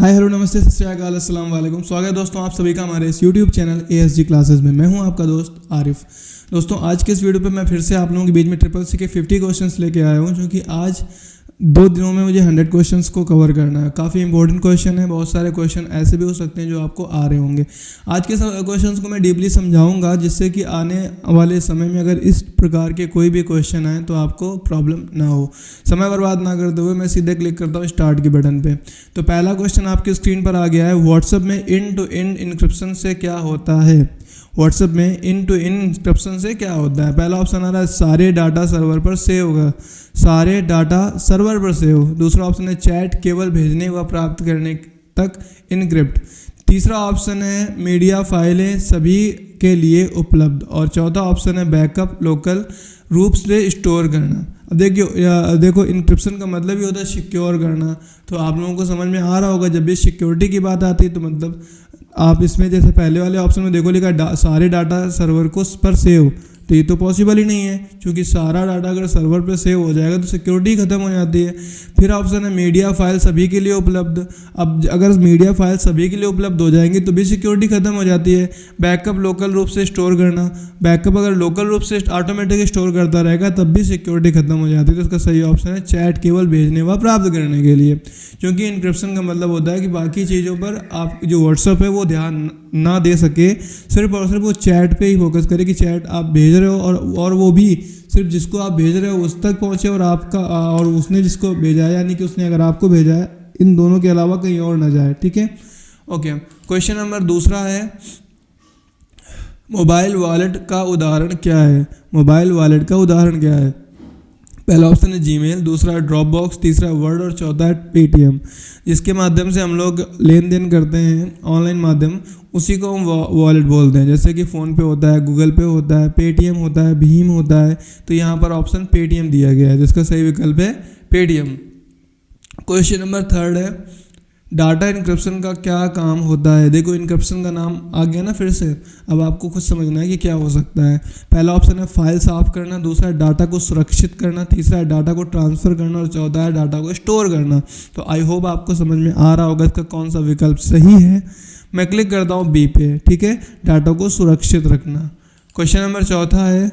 Hi hello नमस्ते सत श्री अकाल अस्सलाम वालेकुम। स्वागत है दोस्तों आप सभी का हमारे इस यूट्यूब चैनल ASG क्लासेस में। मैं हूं आपका दोस्त आरिफ। दोस्तों आज के इस वीडियो पे मैं फिर से आप लोगों के बीच में CCC के 50 क्वेश्चंस लेके आया हूं, जो कि आज 2 दिनों में मुझे 100 क्वेश्चंस को कवर करना है। काफ़ी इंपॉर्टेंट क्वेश्चन है, बहुत सारे क्वेश्चन ऐसे भी हो सकते हैं जो आपको आ रहे होंगे। आज के क्वेश्चंस को मैं डीपली समझाऊंगा, जिससे कि आने वाले समय में अगर इस प्रकार के कोई भी क्वेश्चन आए तो आपको प्रॉब्लम ना हो। समय बर्बाद ना करते हुए मैं सीधे क्लिक करता हूँ स्टार्ट के बटन पे। तो पहला क्वेश्चन आपकी स्क्रीन पर आ गया है। व्हाट्सएप में इंड टू इंड इंक्रिप्शन से क्या होता है? व्हाट्सएप में इंड टू इंड इंक्रिप्शन से क्या होता है? पहला ऑप्शन आ रहा है सारे डाटा सर्वर पर सेव होगा, सारे डाटा सर्वर पर सेव। दूसरा ऑप्शन है चैट केवल भेजने व प्राप्त करने तक इनक्रिप्ट। तीसरा ऑप्शन है मीडिया फाइलें सभी के लिए उपलब्ध। और चौथा ऑप्शन है बैकअप लोकल रूप से स्टोर करना। अब देखो इनक्रिप्शन का मतलब ही होता है सिक्योर करना। तो आप लोगों को समझ में आ रहा होगा, जब भी सिक्योरिटी की बात आती है तो मतलब आप इसमें जैसे पहले वाले ऑप्शन में देखो लिखा सारे डाटा सर्वर को पर सेव, तो ये तो पॉसिबल ही नहीं है, क्योंकि सारा डाटा अगर सर्वर पर सेव हो जाएगा तो सिक्योरिटी खत्म हो जाती है। फिर ऑप्शन है मीडिया फाइल सभी के लिए उपलब्ध। अब अगर मीडिया फाइल सभी के लिए उपलब्ध हो जाएंगी तो भी सिक्योरिटी खत्म हो जाती है। बैकअप लोकल रूप से स्टोर करना, बैकअप अगर लोकल रूप से ऑटोमेटिक स्टोर करता रहेगा तब भी सिक्योरिटी खत्म हो जाती है। तो इसका सही ऑप्शन है चैट केवल भेजने व प्राप्त करने के लिए, क्योंकि इनक्रिप्शन का मतलब होता है कि बाकी चीज़ों पर आप जो व्हाट्सअप है वो ध्यान ना दे सके, सिर्फ और सिर्फ वो चैट पे ही फोकस करे कि चैट आप भेज रहे हो और वो भी सिर्फ जिसको आप भेज रहे हो उस तक पहुंचे और आपका और उसने जिसको भेजा है, यानी कि उसने अगर आपको भेजा है, इन दोनों के अलावा कहीं और ना जाए। ठीक है, ओके। क्वेश्चन नंबर दूसरा है मोबाइल वॉलेट का उदाहरण क्या है? मोबाइल वॉलेट का उदाहरण क्या है? पहला ऑप्शन है जीमेल, दूसरा है ड्रॉप बॉक्स, तीसरा वर्ड और चौथा है पेटीएम। जिसके माध्यम से हम लोग लेन देन करते हैं ऑनलाइन माध्यम, उसी को हम वॉलेट बोलते हैं। जैसे कि फ़ोन पे होता है, गूगल पे होता है, पेटीएम होता है, भीम होता है। तो यहाँ पर ऑप्शन पेटीएम दिया गया है, जिसका सही विकल्प है पेटीएम। क्वेश्चन नंबर थर्ड है डाटा इनक्रिप्शन का क्या काम होता है? देखो इनक्रिप्शन का नाम आ गया ना फिर से, अब आपको कुछ समझना है कि क्या हो सकता है। पहला ऑप्शन है फाइल साफ करना, दूसरा है डाटा को सुरक्षित करना, तीसरा है डाटा को ट्रांसफ़र करना और चौथा है डाटा को स्टोर करना। तो आई होप आपको समझ में आ रहा होगा इसका कौन सा विकल्प सही है। मैं क्लिक करता हूँ बी पे। ठीक है, डाटा को सुरक्षित रखना। क्वेश्चन नंबर चौथा है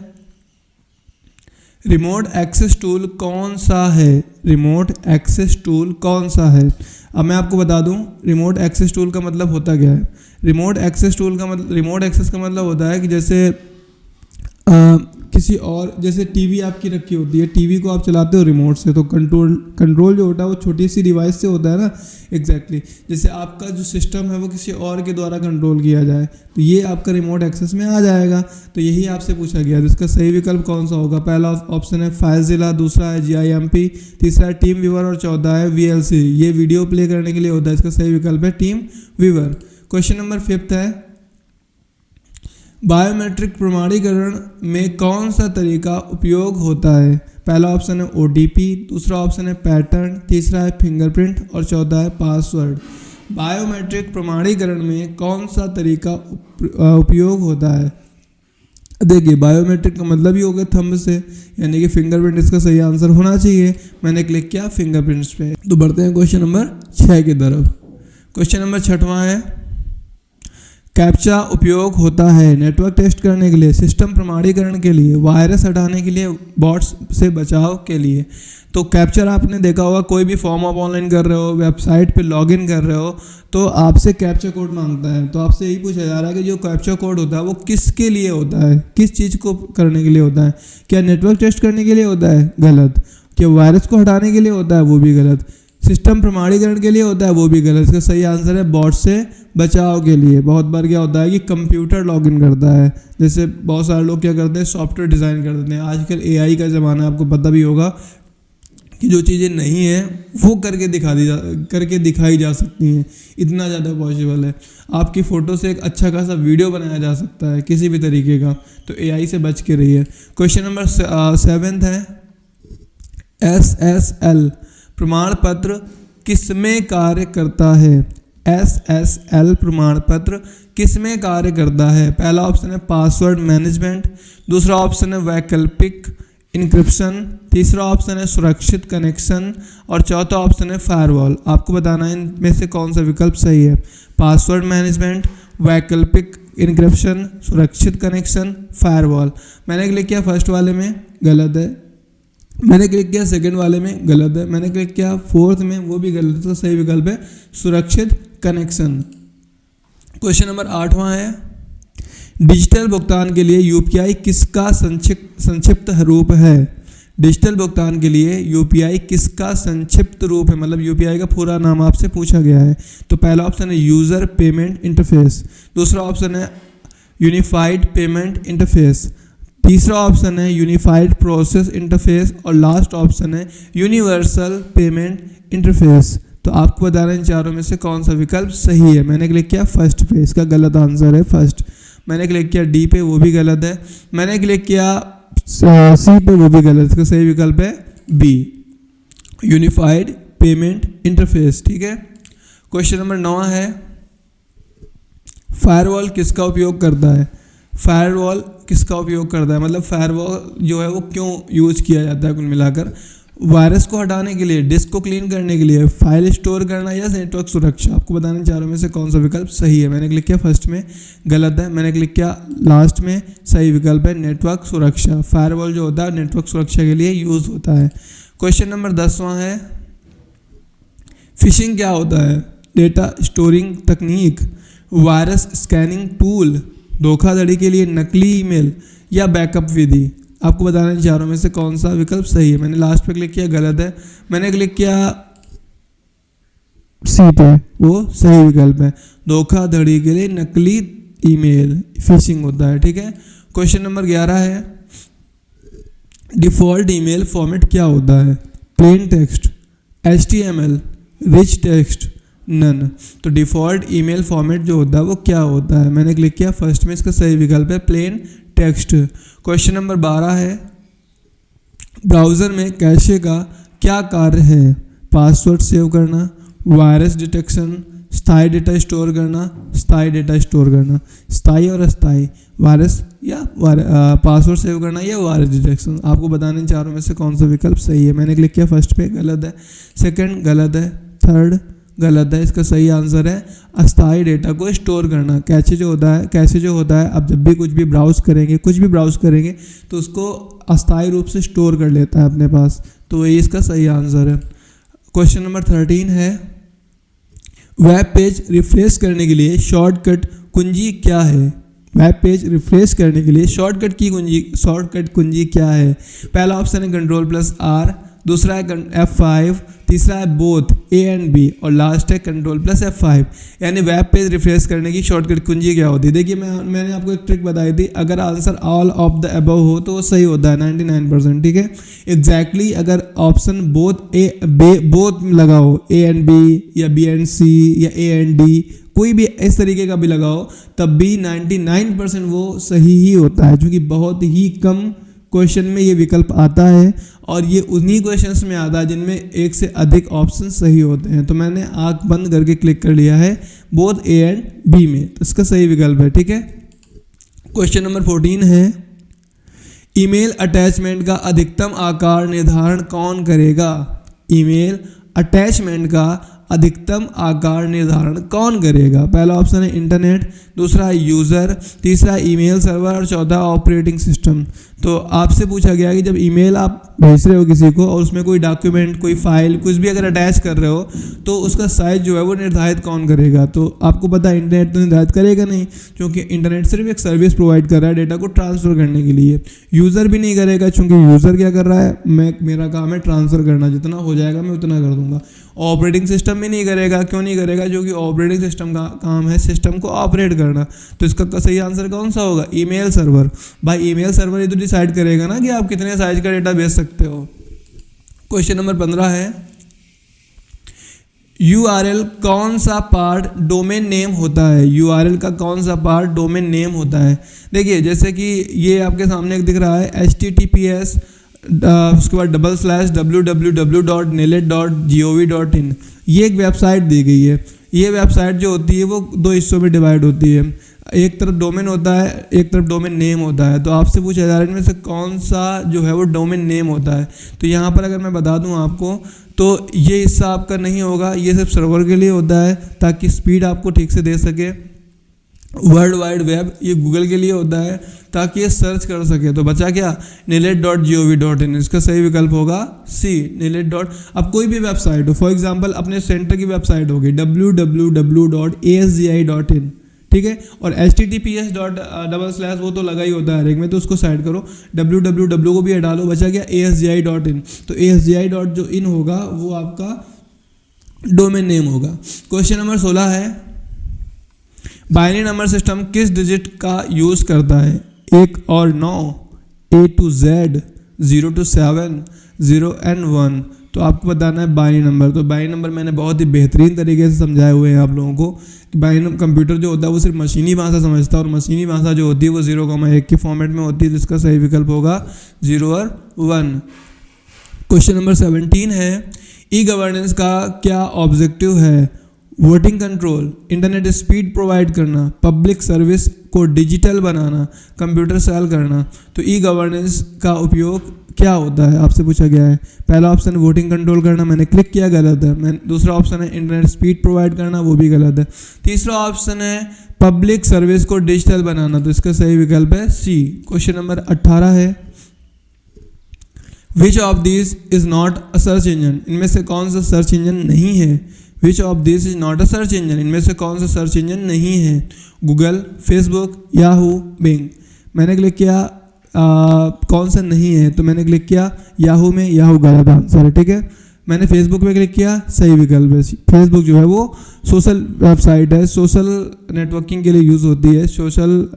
रिमोट एक्सेस टूल कौन सा है? रिमोट एक्सेस टूल कौन सा है? अब मैं आपको बता दूं रिमोट एक्सेस टूल का मतलब होता क्या है। रिमोट एक्सेस का मतलब होता है कि जैसे किसी और, जैसे टीवी आपकी रखी होती है, टीवी को आप चलाते हो रिमोट से, तो कंट्रोल जो होता है वो छोटी सी डिवाइस से होता है ना। एग्जैक्टली जैसे आपका जो सिस्टम है वो किसी और के द्वारा कंट्रोल किया जाए, तो ये आपका रिमोट एक्सेस में आ जाएगा। तो यही आपसे पूछा गया, तो इसका सही विकल्प कौन सा होगा? पहला ऑप्शन है फाइलज़िला, दूसरा है GIMP, तीसरा है टीम व्यूअर और चौथा है VLC। ये वीडियो प्ले करने के लिए होता है। इसका सही विकल्प है टीम व्यूअर। क्वेश्चन नंबर 5 है बायोमेट्रिक प्रमाणीकरण में कौन सा तरीका उपयोग होता है? पहला ऑप्शन है OTP, दूसरा ऑप्शन है पैटर्न, तीसरा है फिंगरप्रिंट और चौथा है पासवर्ड। बायोमेट्रिक प्रमाणीकरण में कौन सा तरीका उपयोग होता है? देखिए बायोमेट्रिक का मतलब ही हो गया थंब से, यानी कि फिंगरप्रिंट इसका सही आंसर होना चाहिए। मैंने क्लिक किया फिंगरप्रिंट्स पे। तो बढ़ते हैं क्वेश्चन नंबर 6 की तरफ। क्वेश्चन नंबर 6वां है कैप्चा उपयोग होता है नेटवर्क टेस्ट करने के लिए, सिस्टम प्रमाणीकरण के लिए, वायरस हटाने के लिए, बॉट्स से बचाव के लिए। तो कैप्चर आपने देखा होगा, कोई भी फॉर्म आप ऑनलाइन कर रहे हो, वेबसाइट पे लॉगिन कर रहे हो, तो आपसे कैप्चा कोड मांगता है। तो आपसे यही पूछा जा रहा है कि जो कैप्चा कोड होता है वो किसके लिए होता है, किस चीज़ को करने के लिए होता है? क्या नेटवर्क टेस्ट करने के लिए होता है? गलत। क्या वायरस को हटाने के लिए होता है? वो भी गलत। सिस्टम प्रमाणीकरण के लिए होता है? वो भी गलत। इसका सही आंसर है बॉट से बचाव के लिए। बहुत बार क्या होता है कि कंप्यूटर लॉगिन करता है, जैसे बहुत सारे लोग क्या करते हैं सॉफ्टवेयर डिज़ाइन कर देते हैं। आजकल AI का ज़माना है, आपको पता भी होगा कि जो चीज़ें नहीं हैं वो करके दिखाई जा सकती हैं। इतना ज़्यादा पॉसिबल है। आपकी फ़ोटो से एक अच्छा खासा वीडियो बनाया जा सकता है किसी भी तरीके का। तो AI से बच के रहिए। क्वेश्चन नंबर 7 है SSL प्रमाण पत्र किसमें कार्य करता है? SSL प्रमाण पत्र किसमें कार्य करता है? पहला ऑप्शन है पासवर्ड मैनेजमेंट, दूसरा ऑप्शन है वैकल्पिक इंक्रिप्शन, तीसरा ऑप्शन है सुरक्षित कनेक्शन और चौथा ऑप्शन है फायरवॉल। आपको बताना है इनमें से कौन सा विकल्प सही है। पासवर्ड मैनेजमेंट, वैकल्पिक इंक्रिप्शन, सुरक्षित कनेक्शन, फायरवॉल। मैंने क्लिक किया फर्स्ट वाले में, गलत है। मैंने क्लिक किया सेकंड वाले में, गलत है। मैंने क्लिक किया फोर्थ में, वो भी गलत है। तो सही विकल्प है सुरक्षित कनेक्शन। क्वेश्चन नंबर 8वां है, डिजिटल भुगतान के लिए यूपीआई किसका संक्षिप्त रूप है। डिजिटल भुगतान के लिए यूपीआई किसका संक्षिप्त रूप है, मतलब यूपीआई का पूरा नाम आपसे पूछा गया है। तो पहला ऑप्शन है यूज़र पेमेंट इंटरफेस, दूसरा ऑप्शन है यूनिफाइड पेमेंट इंटरफेस, तीसरा ऑप्शन है यूनिफाइड प्रोसेस इंटरफेस और लास्ट ऑप्शन है यूनिवर्सल पेमेंट इंटरफेस। तो आपको बताना इन चारों में से कौन सा विकल्प सही है। मैंने क्लिक किया फर्स्ट पे, इसका गलत आंसर है फर्स्ट। मैंने क्लिक किया डी पे, वो भी गलत है। मैंने क्लिक किया सी पे, वो भी गलत। इसका सही विकल्प है बी, यूनिफाइड पेमेंट इंटरफेस। ठीक है। क्वेश्चन नंबर 9 है, फायरवॉल किसका उपयोग करता है। फायरवॉल किसका उपयोग करता है, मतलब फायरवॉल जो है वो क्यों यूज किया जाता है। कुल मिलाकर वायरस को हटाने के लिए, डिस्क को क्लीन करने के लिए, फाइल स्टोर करना या नेटवर्क सुरक्षा। आपको बताना चारों में से कौन सा विकल्प सही है। मैंने क्लिक किया फर्स्ट में, गलत है। मैंने क्लिक किया लास्ट में, सही विकल्प है नेटवर्क सुरक्षा। फायरवॉल जो होता है नेटवर्क सुरक्षा के लिए यूज होता है। क्वेश्चन नंबर 10वां है, फिशिंग क्या होता है। डेटा स्टोरिंग तकनीक, वायरस स्कैनिंग टूल, धोखाधड़ी के लिए नकली ईमेल या बैकअप विधि। आपको बताना है चारों में से कौन सा विकल्प सही है। मैंने लास्ट पे क्लिक किया, गलत है। मैंने क्लिक किया सी पे, वो सही विकल्प है। धोखाधड़ी के लिए नकली ईमेल फिशिंग होता है। ठीक है। क्वेश्चन नंबर 11 है, डिफॉल्ट ईमेल फॉर्मेट क्या होता है। Plain text, HTML, rich text, none. तो डिफ़ॉल्ट ईमेल फॉर्मेट जो होता है वो क्या होता है। मैंने क्लिक किया फर्स्ट में, इसका सही विकल्प है प्लेन टेक्स्ट। क्वेश्चन नंबर 12 है, ब्राउज़र में कैशे का क्या कार्य है। पासवर्ड सेव करना, वायरस डिटेक्शन, स्थायी डेटा स्टोर करना, स्थायी डेटा स्टोर करना। स्थायी और अस्थायी, वायरस या पासवर्ड सेव करना या वायरस डिटेक्शन। आपको बताने चारों में से कौन सा विकल्प सही है। मैंने क्लिक किया फर्स्ट पे, गलत है। सेकंड गलत है। थर्ड गलत है। इसका सही आंसर है अस्थायी डेटा को स्टोर करना। कैसे जो होता है अब जब भी कुछ भी ब्राउज़ करेंगे तो उसको अस्थायी रूप से स्टोर कर लेता है अपने पास। तो यही इसका सही आंसर है। क्वेश्चन नंबर 13 है, वेब पेज रिफ्रेश करने के लिए शॉर्टकट कुंजी क्या है। वेब पेज रिफ्रेश करने के लिए शॉर्टकट कुंजी क्या है। पहला ऑप्शन है Ctrl+R, दूसरा है F5, तीसरा है बोथ A and B और लास्ट है Ctrl+F5। यानी वेब पेज रिफ्रेश करने की शॉर्टकट कुंजी क्या होती है। देखिए मैंने आपको एक ट्रिक बताई थी, अगर answer all of the above हो तो वो सही होता है 99%। ठीक है। एग्जैक्टली अगर ऑप्शन बोथ लगा हो, A and B या B and C या A and D, कोई भी इस तरीके का भी लगाओ, तब भी 99% वो सही ही होता है, क्योंकि बहुत ही कम क्वेश्चन में ये विकल्प आता है और ये उन्हीं क्वेश्चंस में आता है जिनमें एक से अधिक ऑप्शन सही होते हैं। तो मैंने आंख बंद करके क्लिक कर लिया है बोथ A and B में, तो इसका सही विकल्प है। ठीक है। क्वेश्चन नंबर 14 है, ईमेल अटैचमेंट का अधिकतम आकार निर्धारण कौन करेगा। ईमेल अटैचमेंट का अधिकतम आकार निर्धारण कौन करेगा। पहला ऑप्शन है इंटरनेट, दूसरा है यूज़र, तीसरा है ईमेल सर्वर और चौथा ऑपरेटिंग सिस्टम। तो आपसे पूछा गया कि जब ईमेल आप भेज रहे हो किसी को और उसमें कोई डॉक्यूमेंट, कोई फाइल, कुछ भी अगर अटैच कर रहे हो तो उसका साइज जो है वो निर्धारित कौन करेगा। तो आपको पता है इंटरनेट तो निर्धारित करेगा नहीं, क्योंकि इंटरनेट सिर्फ एक सर्विस प्रोवाइड कर रहा है डेटा को ट्रांसफ़र करने के लिए। यूज़र भी नहीं करेगा, क्योंकि यूज़र क्या कर रहा है, मेरा काम है ट्रांसफ़र करना, जितना हो जाएगा मैं उतना कर दूंगा। ऑपरेटिंग सिस्टम भी नहीं करेगा, क्यों नहीं करेगा, क्योंकि ऑपरेटिंग सिस्टम का काम है सिस्टम को ऑपरेट करना। तो इसका सही आंसर कौन सा होगा, ईमेल सर्वर। भाई ईमेल सर्वर ये तो डिसाइड करेगा ना कि आप कितने साइज का डेटा भेज सकते हो। क्वेश्चन नंबर 15 है, URL कौन सा पार्ट डोमेन नेम होता है। URL का कौन सा पार्ट डोमेन नेम होता है। देखिए जैसे कि ये आपके सामने एक दिख रहा है https उसके बाद www.nellet.gov.in, ये एक वेबसाइट दी गई है। ये वेबसाइट जो होती है वो दो हिस्सों में डिवाइड होती है। एक तरफ डोमेन होता है, एक तरफ डोमेन नेम होता है। तो आपसे पूछा जा रहा है इनमें से कौन सा जो है वो डोमेन नेम होता है। तो यहाँ पर अगर मैं बता दूँ आपको तो ये हिस्सा आपका नहीं होगा, ये सिर्फ सर्वर के लिए होता है ताकि स्पीड आपको ठीक से दे सके। वर्ल्ड वाइड वेब ये गूगल के लिए होता है ताकि ये सर्च कर सके। तो बचा क्या, nilet.gov.in, इसका सही विकल्प होगा सी, nilet. अब कोई भी वेबसाइट हो, फॉर एग्जांपल अपने सेंटर की वेबसाइट होगी www.asgi.in, ठीक है, और https:// वो तो लगा ही होता है हर एक में, तो उसको साइड करो, www को भी हटा लो, बचा गया asgi.in। तो asgi.in होगा वो आपका डोमेन नेम होगा। क्वेश्चन नंबर 16 है, बाइनरी नंबर सिस्टम किस डिजिट का यूज़ करता है? 1 और 9, A to Z, 0 to 7, 0 and 1। तो आपको बताना है बाइनरी नंबर। तो बाइनरी नंबर मैंने बहुत ही बेहतरीन तरीके से समझाए हुए हैं आप लोगों को कि बाइनरी कंप्यूटर जो होता है वो सिर्फ मशीनी भाषा समझता है, और मशीनी भाषा जो होती है वो 0,1 के फॉर्मेट में होती है। तो इसका सही विकल्प होगा 0 और 1। क्वेश्चन नंबर 17 है, ई गवर्नेंस का क्या ऑब्जेक्टिव है? Voting control, internet speed provide करना, पब्लिक सर्विस को डिजिटल बनाना, कंप्यूटर सेल करना। तो ई गवर्नेंस का उपयोग क्या होता है आपसे पूछा गया है। पहला ऑप्शन वोटिंग कंट्रोल करना, मैंने क्लिक किया, गलत है। दूसरा ऑप्शन है इंटरनेट स्पीड प्रोवाइड करना, वो भी गलत है। तीसरा ऑप्शन है पब्लिक सर्विस को डिजिटल बनाना, तो इसका सही विकल्प है सी। क्वेश्चन नंबर 18 है, which of this is not a search engine? इनमें से कौन सा सर्च इंजन नहीं है? Which of this is not a search engine? इनमें से कौन सा सर्च इंजन नहीं है? Google, Facebook, Yahoo, Bing. मैंने क्लिक किया कौन सा नहीं है, तो मैंने क्लिक किया याहू में, याहू गलत आंसर है, ठीक है। मैंने फेसबुक पे क्लिक किया, सही विकल्प है। फेसबुक जो है वो सोशल वेबसाइट है, सोशल नेटवर्किंग के लिए यूज़ होती है, सोशल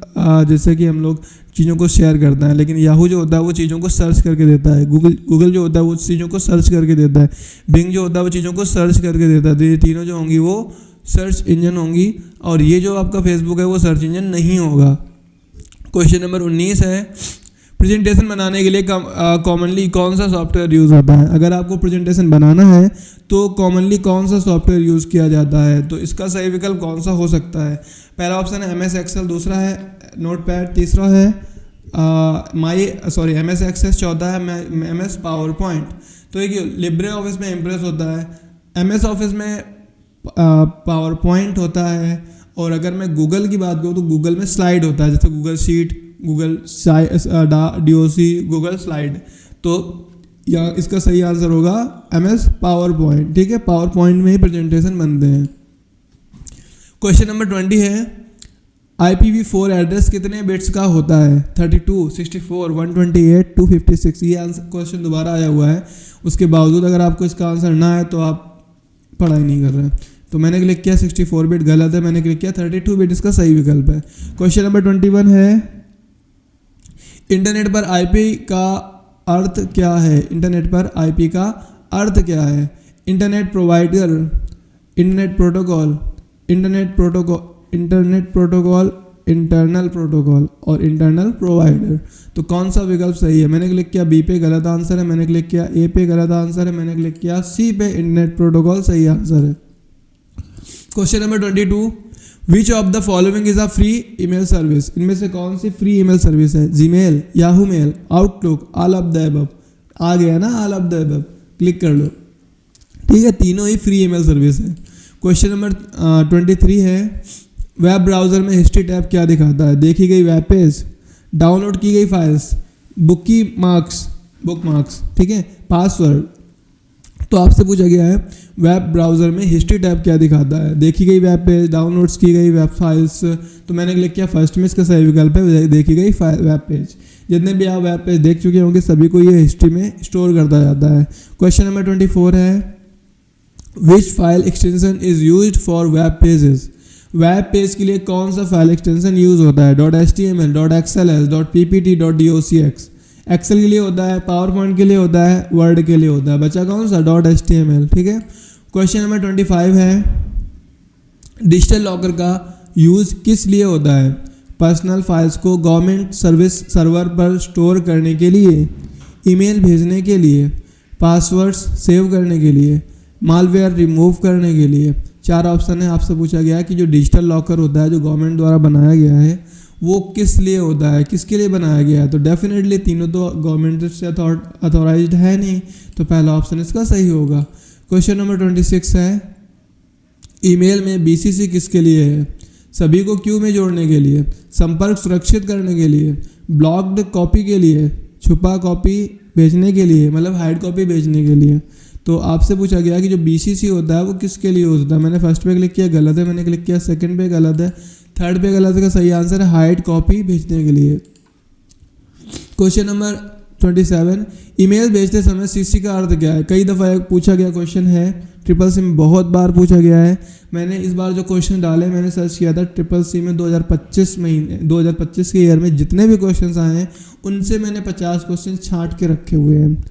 जैसे कि हम लोग चीज़ों को शेयर करते हैं। लेकिन याहू जो होता है वो चीज़ों को सर्च करके देता है, गूगल जो होता है वो चीज़ों को सर्च करके देता है, बिंग जो होता है वो चीज़ों को सर्च करके देता है। तो ये तीनों जो होंगी वो सर्च इंजन होंगी, और ये जो आपका फेसबुक है वो सर्च इंजन नहीं होगा। क्वेश्चन नंबर 19 है, प्रेजेंटेशन बनाने के लिए कॉमनली कौन सा सॉफ्टवेयर यूज़ होता है? अगर आपको प्रेजेंटेशन बनाना है तो कॉमनली कौन सा सॉफ्टवेयर यूज़ किया जाता है? तो इसका सही विकल्प कौन सा हो सकता है? पहला ऑप्शन है MS एक्सेल, दूसरा है नोटपैड, तीसरा है MS एक्सेस, चौथा है MS पावर पॉइंट। तो एक लिब्रे ऑफिस में इम्प्रेस होता है, MS ऑफिस में पावर पॉइंट होता है, और अगर मैं गूगल की बात करूँ तो गूगल में स्लाइड होता है, जैसे Google sheet, Google DOC, Google slide. तो या इसका सही आंसर होगा MS पावर पॉइंट, ठीक है। पावर पॉइंट में ही प्रेजेंटेशन बनते हैं। क्वेश्चन नंबर 20 है, IPv4 एड्रेस कितने बिट्स का होता है? 32, 64, 128, 256। ये आंसर क्वेश्चन दोबारा आया हुआ है, उसके बावजूद अगर आपको इसका आंसर ना है तो आप पढ़ाई नहीं कर रहे हैं। तो मैंने क्लिक किया 64 बिट, गलत है। मैंने क्लिक किया 32 बिट, इसका सही विकल्प है। क्वेश्चन नंबर 21 है, इंटरनेट पर IP का अर्थ क्या है? इंटरनेट पर IP का अर्थ क्या है? Internet provider, internet protocol, internet protocol, internal protocol और इंटरनल प्रोवाइडर। तो कौन सा विकल्प सही है? मैंने क्लिक किया B पे, गलत आंसर है। मैंने क्लिक किया A पे, गलत आंसर है। मैंने क्लिक किया C पे, इंटरनेट प्रोटोकॉल सही आंसर है। Question number 22, which of the following is a free email service? इनमें से कौन सी फ्री ईमेल सर्विस है? Gmail, Yahoo mail, Outlook, all of the above. आ गया ना all of the above, click कर लो, ठीक है। तीनों ही फ्री ईमेल सर्विस है। क्वेश्चन नंबर 23 है, वेब ब्राउज़र में हिस्ट्री टैब क्या दिखाता है? देखी गई वेब पेज, डाउनलोड की गई फाइल्स, बुक मार्क्स, ठीक है, पासवर्ड। तो आपसे पूछा गया है वेब ब्राउज़र में हिस्ट्री टैब क्या दिखाता है? देखी गई वेब पेज, डाउनलोड्स की गई वेब फाइल्स। तो मैंने क्लिक किया फर्स्ट में, इसका सही विकल्प है देखी गई वेब पेज। जितने भी आप वेब पेज देख चुके होंगे सभी को ये हिस्ट्री में स्टोर करता जाता है। क्वेश्चन नंबर 24 है, which file extension is used for web pages? Web page के लिए कौन सा फाइल एक्सटेंशन यूज होता है? .html, .xls, .ppt, .docx। Excel के लिए होता है, पावर पॉइंट के लिए होता है, वर्ड के लिए होता है। बचा कौन सा? .html, ठीक है। क्वेश्चन नंबर 25 है, डिजिटल लॉकर का यूज़ किस लिए होता है? पर्सनल फाइल्स को गवर्नमेंट सर्विस सर्वर पर स्टोर करने के लिए, ईमेल भेजने के लिए, पासवर्ड्स सेव करने के लिए, मालवेयर रिमूव करने के लिए, 4 ऑप्शन है। आपसे पूछा गया है कि जो डिजिटल लॉकर होता है जो गवर्नमेंट द्वारा बनाया गया है वो किस लिए होता है, किसके लिए बनाया गया है। तो डेफिनेटली तीनों तो गवर्नमेंट से अथॉराइज्ड है नहीं, तो पहला ऑप्शन इसका सही होगा। क्वेश्चन नंबर 26 है, ईमेल में BCC किसके लिए है। सभी को क्यू में जोड़ने के लिए, संपर्क सुरक्षित करने के लिए, ब्लॉक्ड कॉपी के लिए, छुपा कॉपी भेजने के लिए, मतलब हाइड कॉपी भेजने के लिए। तो आपसे पूछा गया कि जो BCC होता है वो किसके लिए होता है। मैंने फर्स्ट पे क्लिक किया, गलत है। मैंने क्लिक किया सेकंड पे, गलत है। थर्ड पे गलत है। का सही आंसर है हाइड कॉपी भेजने के लिए। क्वेश्चन नंबर 27, ईमेल भेजते समय CC का अर्थ क्या है। कई दफ़ा पूछा गया क्वेश्चन है, CCC में बहुत बार पूछा गया है। मैंने इस बार जो क्वेश्चन डाले मैंने सर्च किया था CCC में 2025 के ईयर में जितने भी क्वेश्चंस आए हैं उनसे मैंने 50 क्वेश्चन छांट के रखे हुए हैं।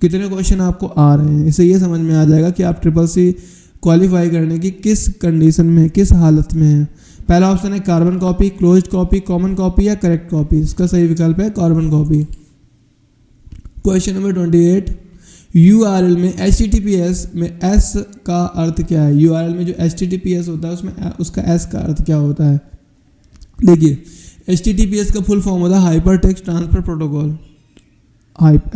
कितने क्वेश्चन आपको आ रहे हैं, इससे ये समझ में आ जाएगा कि आप CCC क्वालिफाई करने की किस कंडीशन में, किस हालत में है। पहला ऑप्शन है carbon copy, closed copy, common copy या करेक्ट कॉपी। इसका सही विकल्प है carbon copy. Question number 28, URL में HTTPS में S का अर्थ क्या है। URL में जो HTTPS होता है उसमें उसका S का अर्थ क्या होता है। देखिए HTTPS का फुल फॉर्म होता है hyper text transfer protocol.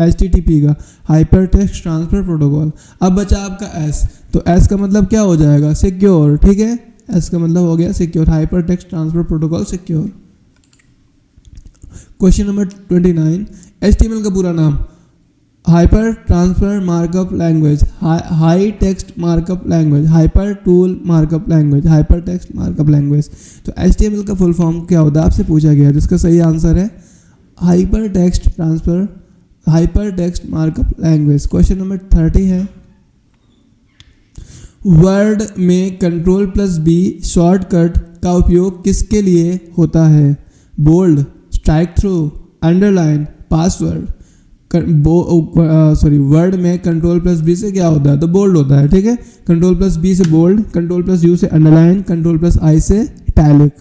HTTP का हाइपर टेक्स्ट ट्रांसफर प्रोटोकॉल। अब बचा आपका S, तो S का मतलब क्या हो जाएगा, सिक्योर। ठीक है, S का मतलब हो गया secure, hyper text transfer protocol secure. Question number 29, HTML का पूरा नाम hyper transfer markup language, high text markup language, hyper tool markup language, hyper text markup language. तो HTML का फुल फॉर्म क्या होता है आपसे पूछा गया है, जिसका सही आंसर है hyper text transfer, hyper text markup language. Question number 30 है, वर्ड में Ctrl+B शॉर्टकट का उपयोग किसके लिए होता है। Bold, strike through, underline, password. Word में Ctrl+B से क्या होता है, तो बोल्ड होता है। ठीक है, Ctrl+B से बोल्ड, Ctrl+U से अंडरलाइन, Ctrl+I से इटैलिक।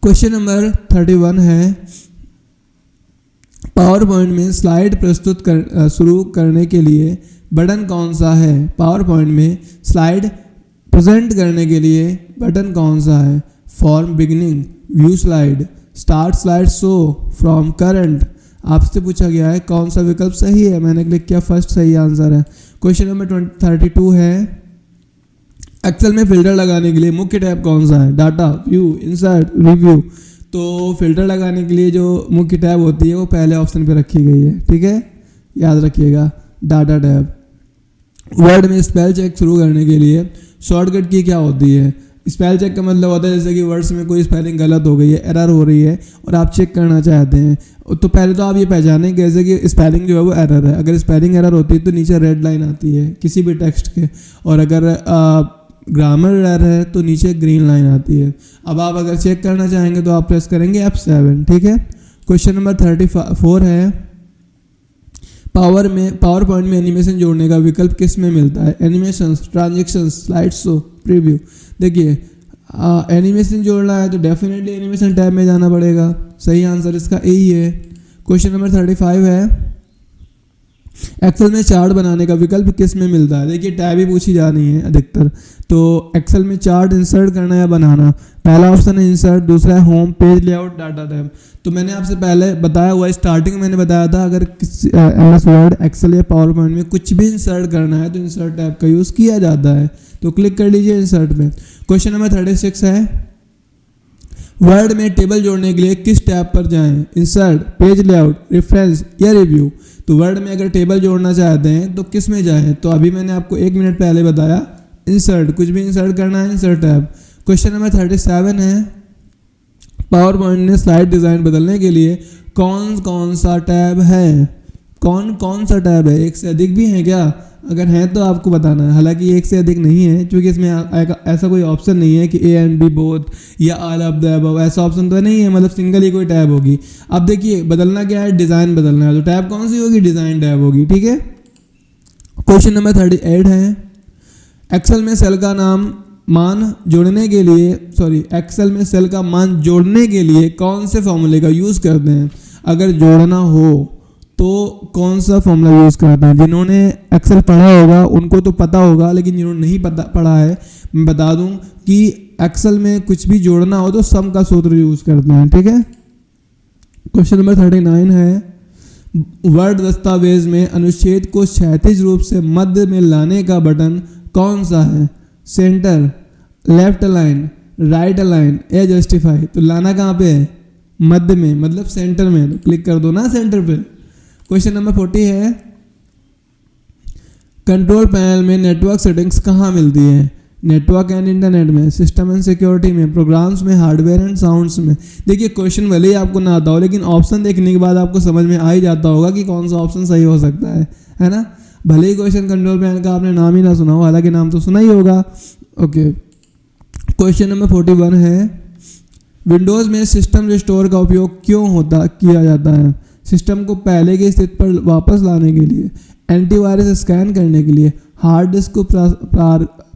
क्वेश्चन नंबर 31 है, पावर पॉइंट में स्लाइड प्रस्तुत शुरू करने के लिए बटन कौन सा है। पावर पॉइंट में स्लाइड प्रेजेंट करने के लिए बटन कौन सा है। Form beginning, view slide, start slide show, from current. आपसे पूछा गया है कौन सा विकल्प सही है। मैंने क्लिक किया, फर्स्ट सही आंसर है। क्वेश्चन नंबर 32 है, एक्सेल में फिल्टर लगाने के लिए मुख्य टैब कौन सा है। Data, view, insert, review. तो फिल्टर लगाने के लिए जो मुख्य टैब होती है वो पहले ऑप्शन पे रखी गई है। ठीक है, याद रखिएगा, डाटा टैब। वर्ड में स्पेल चेक शुरू करने के लिए शॉर्टकट की क्या होती है। स्पेल चेक का मतलब होता है जैसे कि वर्ड्स में कोई स्पेलिंग गलत हो गई है, एरर हो रही है और आप चेक करना चाहते हैं, तो पहले तो आप ये पहचानें कैसे कि स्पेलिंग जो है वो एरर है। अगर स्पेलिंग एरर होती है तो नीचे रेड लाइन आती है किसी भी टेक्स्ट के, और अगर ग्रामर एरर है तो नीचे ग्रीन लाइन आती है। अब आप अगर चेक करना चाहेंगे तो आप प्रेस करेंगे F7। ठीक है, क्वेश्चन नंबर 34 है, पावर पॉइंट में एनिमेशन जोड़ने का विकल्प किस में मिलता है। Animation, transaction, slide show, preview. देखिए एनिमेशन जोड़ना है तो डेफिनेटली एनिमेशन टैब में जाना पड़ेगा। सही आंसर इसका यही है। क्वेश्चन नंबर 35 है, एक्सेल में चार्ट बनाने का विकल्प किस में मिलता है। देखिए टैब ही पूछी जा रही है अधिकतर, तो एक्सेल में चार्ट इंसर्ट करना या बनाना। पहला ऑप्शन है इंसर्ट, दूसरा है home, page layout, data tab. तो मैंने आपसे पहले बताया हुआ, स्टार्टिंग में मैंने बताया था अगर MS वर्ड, एक्सेल या पावर पॉइंट में कुछ भी इंसर्ट करना है तो इंसर्ट टैब का यूज़ किया जाता है। तो क्लिक कर लीजिए इंसर्ट में। क्वेश्चन नंबर 36 है, वर्ड में टेबल जोड़ने के लिए किस टैब पर जाएं। इंसर्ट, पेज लेआउट, रेफरेंस या रिव्यू। तो वर्ड में अगर टेबल जोड़ना चाहते हैं तो किस में जाएं। तो अभी मैंने आपको 1 मिनट पहले बताया इंसर्ट, कुछ भी इंसर्ट करना है इंसर्ट टैब। क्वेश्चन नंबर 37 है, पावर पॉइंट में स्लाइड डिज़ाइन बदलने के लिए कौन कौन सा टैब है। कौन कौन सा टैब है, एक से अधिक भी है क्या। अगर हैं तो आपको बताना है, हालांकि एक से अधिक नहीं है क्योंकि इसमें ऐसा कोई ऑप्शन नहीं है कि A and B बोथ या ऑल ऑफ द अबव, ऐसा ऑप्शन तो नहीं है, मतलब सिंगल ही कोई टैब होगी। अब देखिए बदलना क्या है, डिज़ाइन बदलना है, तो टैब कौन सी होगी, डिज़ाइन टैब होगी। ठीक है, क्वेश्चन नंबर 38 है, एक्सेल में सेल का मान जोड़ने के लिए कौन से फॉर्मूले का यूज़ करते हैं। अगर जोड़ना हो तो कौन सा फॉर्मूला यूज़ करते हैं? जिन्होंने एक्सेल पढ़ा होगा उनको तो पता होगा, लेकिन जिन्होंने नहीं पढ़ा है मैं बता दूं कि एक्सेल में कुछ भी जोड़ना हो तो सम का सूत्र यूज़ करते हैं, ठीक है। क्वेश्चन नंबर 39 है, वर्ड दस्तावेज में अनुच्छेद को क्षैतिज रूप से मध्य में लाने का बटन कौन सा है? Centre, left align, right align या जस्टिफाई। तो लाना कहाँ पे है? मध्य में, मतलब सेंटर में। तो क्लिक कर दो ना सेंटर पे। क्वेश्चन नंबर 40 है, कंट्रोल पैनल में नेटवर्क सेटिंग्स कहाँ मिलती है? नेटवर्क एंड इंटरनेट में, सिस्टम एंड सिक्योरिटी में, प्रोग्राम्स में, हार्डवेयर एंड साउंड्स में। देखिए क्वेश्चन भले ही आपको ना आता हो, लेकिन ऑप्शन देखने के बाद आपको समझ में आ ही जाता होगा कि कौन सा ऑप्शन सही हो सकता है ना। भले ही क्वेश्चन कंट्रोल पैनल का आपने नाम ही ना सुना हो, हालांकि नाम तो सुना ही होगा। ओके, क्वेश्चन नंबर 41 है, विंडोज़ में सिस्टम रिस्टोर का उपयोग क्यों किया जाता है? सिस्टम को पहले की स्थिति पर वापस लाने के लिए, एंटीवायरस स्कैन करने के लिए, हार्ड डिस्क को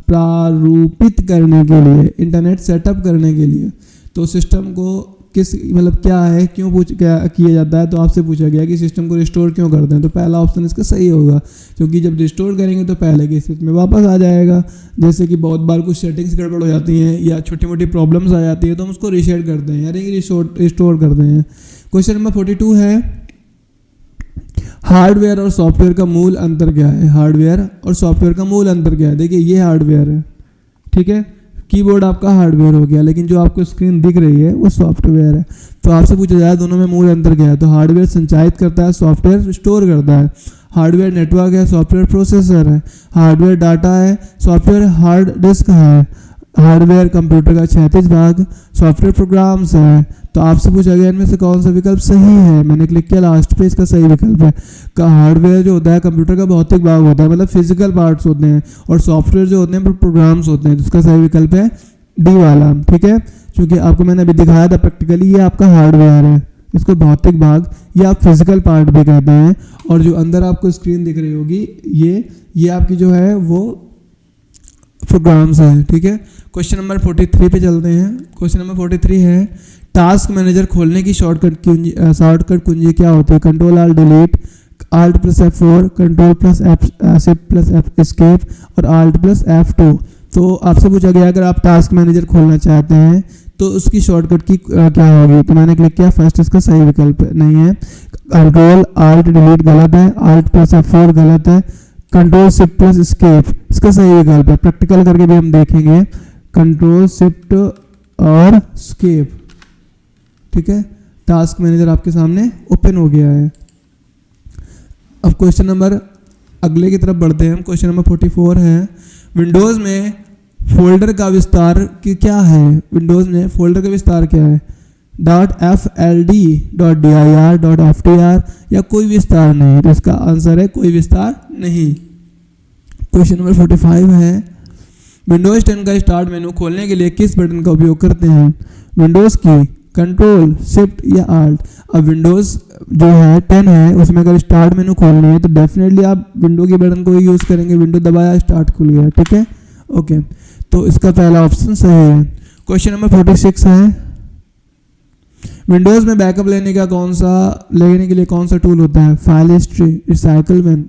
प्रारूपित करने के लिए, इंटरनेट सेटअप करने के लिए। तो सिस्टम को किस मतलब क्या है, क्यों किया जाता है? तो आपसे पूछा गया कि सिस्टम को रिस्टोर क्यों करते हैं, तो पहला ऑप्शन इसका सही होगा, क्योंकि जब रिस्टोर करेंगे तो पहले की स्थिति में वापस आ जाएगा। जैसे कि बहुत बार कुछ सेटिंग्स गड़बड़ हो जाती हैं या छोटी मोटी प्रॉब्लम्स आ जाती है तो हम उसको रीसेट करते हैं, यानी कि रिस्टोर करते हैं। क्वेश्चन नंबर 42 है, हार्डवेयर और सॉफ्टवेयर का मूल अंतर क्या है? हार्डवेयर और सॉफ्टवेयर का मूल अंतर क्या है? देखिए ये हार्डवेयर है, ठीक है, कीबोर्ड आपका हार्डवेयर हो गया, लेकिन जो आपको स्क्रीन दिख रही है वो सॉफ्टवेयर है। तो आपसे पूछा जाए दोनों में मूल अंतर क्या है? तो हार्डवेयर संचालित करता है, सॉफ्टवेयर स्टोर करता है। हार्डवेयर नेटवर्क है, सॉफ्टवेयर प्रोसेसर है। हार्डवेयर डाटा है, सॉफ्टवेयर हार्ड डिस्क है। हार्डवेयर कंप्यूटर का क्षैतिज भाग, सॉफ्टवेयर प्रोग्राम्स है। तो आपसे पूछा गया इनमें से कौन सा विकल्प सही है? मैंने क्लिक किया लास्ट पे, इसका सही विकल्प है। का हार्डवेयर जो होता है कंप्यूटर का भौतिक भाग होता है, मतलब फिजिकल पार्ट्स होते हैं, और सॉफ्टवेयर जो होते हैं प्रोग्राम्स होते हैं। तो इसका सही विकल्प है डी वाला, ठीक है, क्योंकि आपको मैंने अभी दिखाया था प्रैक्टिकली ये आपका हार्डवेयर है, इसको भौतिक भाग या आप फिजिकल पार्ट भी कहते हैं। और जो अंदर आपको स्क्रीन दिख रही होगी ये आपकी जो है वो प्रोग्राम्स है, ठीक है। क्वेश्चन नंबर 43 पे चलते हैं। क्वेश्चन नंबर 43 है, टास्क मैनेजर खोलने की शॉर्टकट कुंजी क्या होती है? Control alt delete, alt plus F4, control plus shift plus escape और आल्ट प्लस F2। तो आपसे पूछा गया अगर आप टास्क मैनेजर खोलना चाहते हैं तो उसकी शॉर्टकट की क्या होगी? तो मैंने क्लिक किया फर्स्ट, इसका सही विकल्प नहीं है। कंट्रोल आल्ट डिलीट गलत है, आल्ट प्लस F4 गलत है, कंट्रोल शिफ्ट प्लस एस्केप इसका सही विकल्प है। प्रैक्टिकल करके भी हम देखेंगे, कंट्रोल शिफ्ट और एस्केप, ठीक है। टास्क मैनेजर आपके सामने ओपन हो गया है। अब क्वेश्चन नंबर अगले की तरफ बढ़ते हैं हम। क्वेश्चन नंबर 44 है, विंडोज़ में फोल्डर का विस्तार क्या है? विंडोज़ में फोल्डर का विस्तार क्या है? .fld, .dir, .ftr या कोई विस्तार नहीं? तो इसका आंसर है कोई विस्तार नहीं। क्वेश्चन नंबर 45 है, विंडोज़ 10 का स्टार्ट मेनू खोलने के लिए किस बटन का उपयोग करते हैं? विंडोज़ की, कंट्रोल, शिफ्ट या आल्ट। अब विंडोज़ जो है 10 है उसमें अगर स्टार्ट मेनू खोलनी है तो डेफिनेटली आप विंडो के बटन को यूज़ करेंगे। विंडो दबाया, स्टार्ट खुल गया, ठीक है, ओके। तो इसका पहला ऑप्शन सही है। क्वेश्चन नंबर 46 है, विंडोज़ में बैकअप लेने के लिए कौन सा टूल होता है? फाइल हिस्ट्री, रिसाइकलमेंट,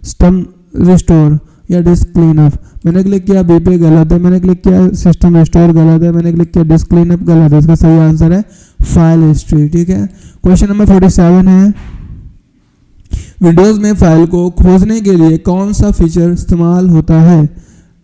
सिस्टम रिस्टोर या डिस्क क्लीनअप। मैंने क्लिक किया बी पे, गलत है। मैंने क्लिक किया सिस्टम रिस्टोर, गलत है। मैंने क्लिक किया डिस्क क्लीनअप, गलत है। इसका सही आंसर है फाइल हिस्ट्री, ठीक है। क्वेश्चन नंबर 47 है, विंडोज़ में फाइल को खोजने के लिए कौन सा फीचर इस्तेमाल होता है?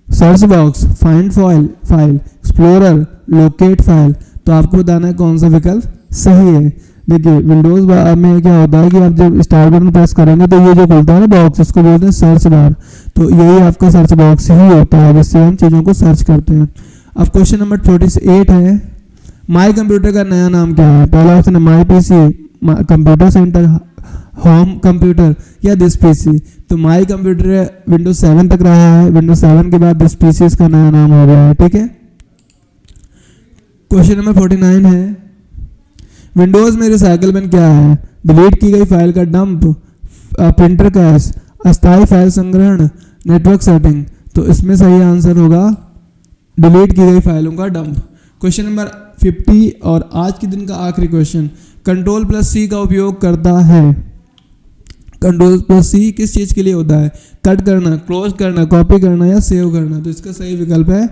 Search box, find file, explorer, locate file. तो आपको बताना है कौन सा विकल्प सही है। देखिए विंडोज़ में क्या होता है कि आप जब स्टार्ट बटन प्रेस करेंगे तो ये जो खुलता है ना बॉक्स, इसको बोलते हैं सर्च बार। तो यही आपका सर्च बॉक्स ही होता है जिससे हम चीज़ों को सर्च करते हैं। अब क्वेश्चन नंबर 48 है, माई कंप्यूटर का नया नाम क्या है? पहला ऑप्शन है my PC, computer centre, home computer या दिस पीसी। तो माई कंप्यूटर विंडोज 7 तक रहा है, विंडोज 7 के बाद दिस पीसी इसका नया नाम हो गया है, ठीक है। क्वेश्चन नंबर 49 है, विंडोज़ में रिसाइकलमेंट क्या है? डिलीट की गई फाइल का डंप, प्रिंटर कैश, अस्थायी फाइल संग्रहण, नेटवर्क सेटिंग। तो इसमें सही आंसर होगा डिलीट की गई फाइलों का डंप। क्वेश्चन नंबर 50 और आज के दिन का आखिरी क्वेश्चन, कंट्रोल प्लस सी का उपयोग करता है कंट्रोल+C किस चीज़ के लिए होता है? कट करना, क्लोज करना, कॉपी करना या सेव करना। तो इसका सही विकल्प है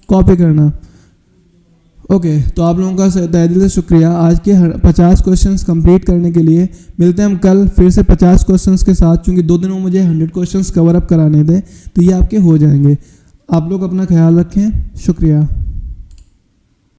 कॉपी करना। ओके, तो आप लोगों का तहे दिल से शुक्रिया आज के 50 क्वेश्चंस कंप्लीट करने के लिए। मिलते हैं हम कल फिर से 50 क्वेश्चंस के साथ, क्योंकि 2 दिनों में मुझे 100 क्वेश्चंस कवर अप कराने थे, तो ये आपके हो जाएंगे। आप लोग अपना ख्याल रखें, शुक्रिया।